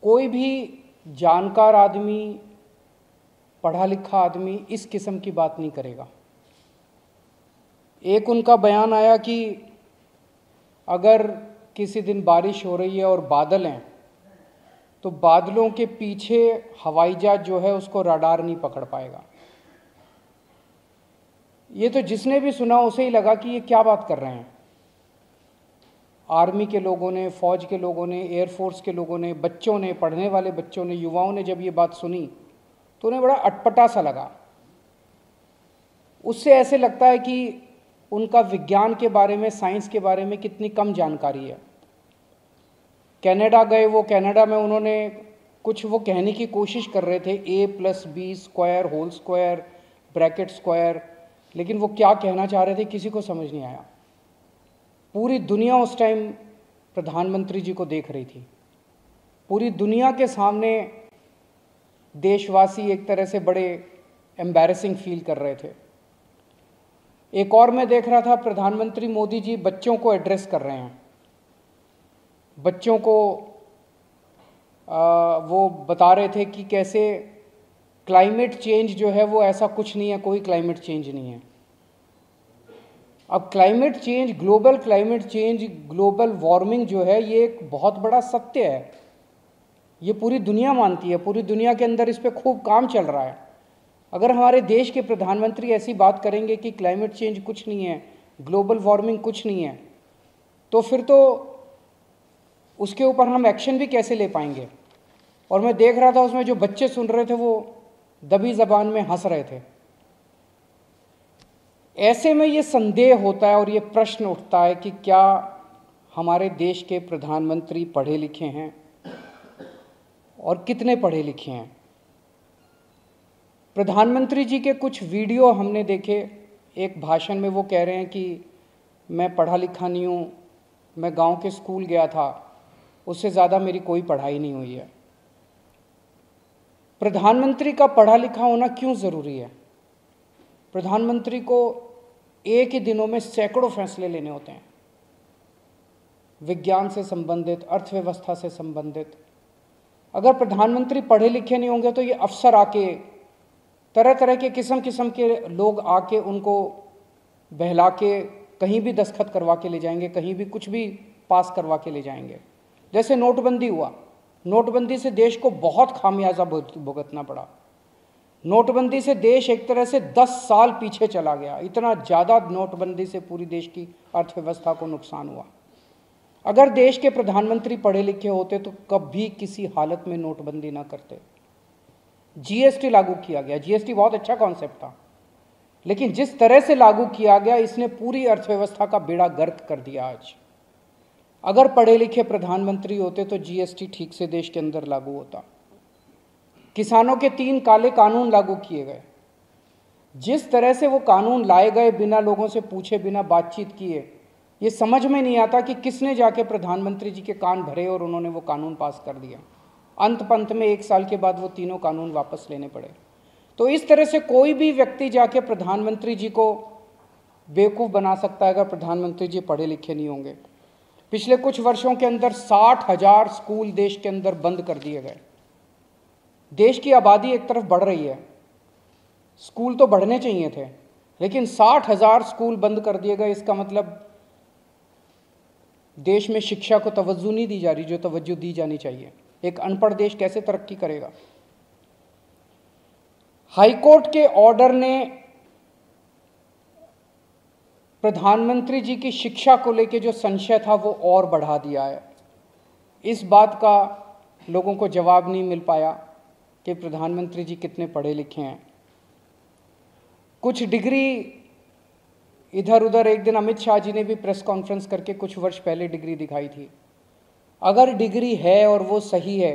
कोई भी जानकार आदमी, पढ़ा लिखा आदमी इस किस्म की बात नहीं करेगा। एक उनका बयान आया कि अगर किसी दिन बारिश हो रही है और बादल हैं तो बादलों के पीछे हवाई जहाज जो है उसको रडार नहीं पकड़ पाएगा। ये तो जिसने भी सुना उसे ही लगा कि ये क्या बात कर रहे हैं। आर्मी के लोगों ने, फौज के लोगों ने, एयरफोर्स के लोगों ने, बच्चों ने, पढ़ने वाले बच्चों ने, युवाओं ने जब ये बात सुनी तो उन्हें बड़ा अटपटा सा लगा। उससे ऐसे लगता है कि उनका विज्ञान के बारे में, साइंस के बारे में कितनी कम जानकारी है। कनाडा गए, वो कनाडा में उन्होंने कुछ वो कहने की कोशिश कर रहे थे, a+b² whole square bracket square, लेकिन वो क्या कहना चाह रहे थे किसी को समझ नहीं आया। पूरी दुनिया उस टाइम प्रधानमंत्री जी को देख रही थी। पूरी दुनिया के सामने देशवासी एक तरह से बड़े एम्बैरेसिंग फील कर रहे थे। एक और मैं देख रहा था, प्रधानमंत्री मोदी जी बच्चों को एड्रेस कर रहे हैं। बच्चों को वो बता रहे थे कि कैसे क्लाइमेट चेंज जो है वो ऐसा कुछ नहीं है, कोई क्लाइमेट चेंज नहीं है। अब climate change, global climate change, global warming जो है ये एक बहुत बड़ा सत्य है। ये पूरी दुनिया मानती है, पूरी दुनिया के अंदर इस पे खूब काम चल रहा है। अगर हमारे देश के प्रधानमंत्री ऐसी बात करेंगे कि क्लाइमेट चेंज कुछ नहीं है, ग्लोबल वार्मिंग कुछ नहीं है, तो फिर तो उसके ऊपर हम एक्शन भी कैसे ले पाएंगे। और मैं देख रहा था उसमें जो बच्चे सुन रहे थे वो दबी जबान में हंस रहे थे। ऐसे में ये संदेह होता है और ये प्रश्न उठता है कि क्या हमारे देश के प्रधानमंत्री पढ़े लिखे हैं और कितने पढ़े लिखे हैं। प्रधानमंत्री जी के कुछ वीडियो हमने देखे। एक भाषण में वो कह रहे हैं कि मैं पढ़ा लिखा नहीं हूँ, मैं गांव के स्कूल गया था, उससे ज़्यादा मेरी कोई पढ़ाई नहीं हुई है। प्रधानमंत्री का पढ़ा लिखा होना क्यों ज़रूरी है। प्रधानमंत्री को एक ही दिनों में सैकड़ों फैसले लेने होते हैं, विज्ञान से संबंधित, अर्थव्यवस्था से संबंधित। अगर प्रधानमंत्री पढ़े लिखे नहीं होंगे तो ये अफसर आके, तरह तरह के किस्म के लोग आके उनको बहला के कहीं भी दस्तखत करवा के ले जाएंगे, कहीं भी कुछ भी पास करवा के ले जाएंगे। जैसे नोटबंदी हुआ, नोटबंदी से देश को बहुत खामियाजा भुगतना पड़ा। नोटबंदी से देश एक तरह से 10 साल पीछे चला गया। इतना ज़्यादा नोटबंदी से पूरी देश की अर्थव्यवस्था को नुकसान हुआ। अगर देश के प्रधानमंत्री पढ़े लिखे होते तो कभी किसी हालत में नोटबंदी ना करते। जीएसटी लागू किया गया, जीएसटी बहुत अच्छा कॉन्सेप्ट था, लेकिन जिस तरह से लागू किया गया इसने पूरी अर्थव्यवस्था का बेड़ा गर्क कर दिया। आज अगर पढ़े लिखे प्रधानमंत्री होते तो जीएसटी ठीक से देश के अंदर लागू होता। किसानों के 3 काले कानून लागू किए गए। जिस तरह से वो कानून लाए गए, बिना लोगों से पूछे, बिना बातचीत किए, ये समझ में नहीं आता कि किसने जाके प्रधानमंत्री जी के कान भरे और उन्होंने वो कानून पास कर दिया। अंत पंत में 1 साल के बाद वो तीनों कानून वापस लेने पड़े। तो इस तरह से कोई भी व्यक्ति जाके प्रधानमंत्री जी को बेवकूफ़ बना सकता है अगर प्रधानमंत्री जी पढ़े लिखे नहीं होंगे। पिछले कुछ वर्षों के अंदर 60,000 स्कूल देश के अंदर बंद कर दिए गए। देश की आबादी एक तरफ बढ़ रही है, स्कूल तो बढ़ने चाहिए थे, लेकिन 60,000 स्कूल बंद कर दिए गए। इसका मतलब देश में शिक्षा को तवज्जो नहीं दी जा रही जो तवज्जो दी जानी चाहिए। एक अनपढ़ देश कैसे तरक्की करेगा। हाईकोर्ट के ऑर्डर ने प्रधानमंत्री जी की शिक्षा को लेकर जो संशय था वो और बढ़ा दिया है। इस बात का लोगों को जवाब नहीं मिल पाया कि प्रधानमंत्री जी कितने पढ़े लिखे हैं। कुछ डिग्री इधर उधर, एक दिन अमित शाह जी ने भी प्रेस कॉन्फ्रेंस करके कुछ वर्ष पहले डिग्री दिखाई थी। अगर डिग्री है और वो सही है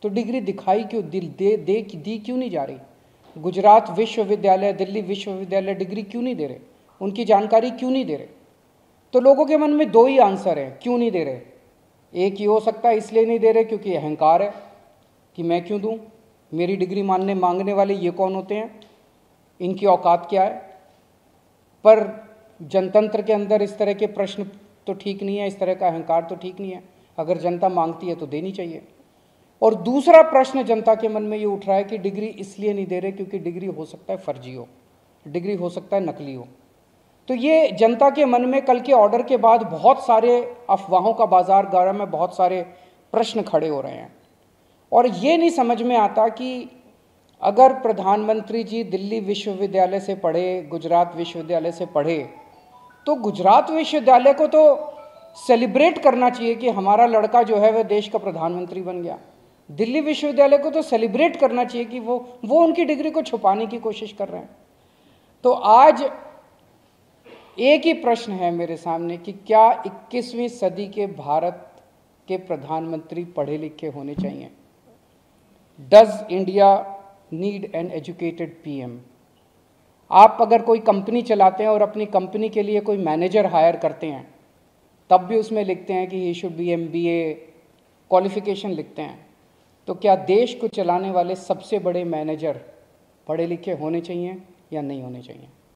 तो डिग्री दिखाई क्यों, दी क्यों नहीं जा रही। गुजरात विश्वविद्यालय, दिल्ली विश्वविद्यालय डिग्री क्यों नहीं दे रहे, उनकी जानकारी क्यों नहीं दे रहे। तो लोगों के मन में 2 ही आंसर हैं क्यों नहीं दे रहे। एक ही हो सकता है इसलिए नहीं दे रहे क्योंकि अहंकार है कि मैं क्यों दूं, मेरी डिग्री मांगने वाले ये कौन होते हैं, इनकी औकात क्या है। पर जनतंत्र के अंदर इस तरह के प्रश्न तो ठीक नहीं है, इस तरह का अहंकार तो ठीक नहीं है। अगर जनता मांगती है तो देनी चाहिए। और दूसरा प्रश्न जनता के मन में ये उठ रहा है कि डिग्री इसलिए नहीं दे रहे क्योंकि डिग्री हो सकता है फर्जी हो, डिग्री हो सकता है नकली हो। तो ये जनता के मन में कल के ऑर्डर के बाद बहुत सारे अफवाहों का बाजार गर्म है, बहुत सारे प्रश्न खड़े हो रहे हैं। और ये नहीं समझ में आता कि अगर प्रधानमंत्री जी दिल्ली विश्वविद्यालय से पढ़े, गुजरात विश्वविद्यालय से पढ़े, तो गुजरात विश्वविद्यालय को तो सेलिब्रेट करना चाहिए कि हमारा लड़का जो है वह देश का प्रधानमंत्री बन गया। दिल्ली विश्वविद्यालय को तो सेलिब्रेट करना चाहिए कि वो उनकी डिग्री को छुपाने की कोशिश कर रहे हैं। तो आज एक ही प्रश्न है मेरे सामने कि क्या 21वीं सदी के भारत के प्रधानमंत्री पढ़े लिखे होने चाहिए? Does India need an educated PM? आप अगर कोई कंपनी चलाते हैं और अपनी कंपनी के लिए कोई मैनेजर हायर करते हैं, तब भी उसमें लिखते हैं कि he should be MBA qualification लिखते हैं। तो क्या देश को चलाने वाले सबसे बड़े मैनेजर पढ़े लिखे होने चाहिए या नहीं होने चाहिए?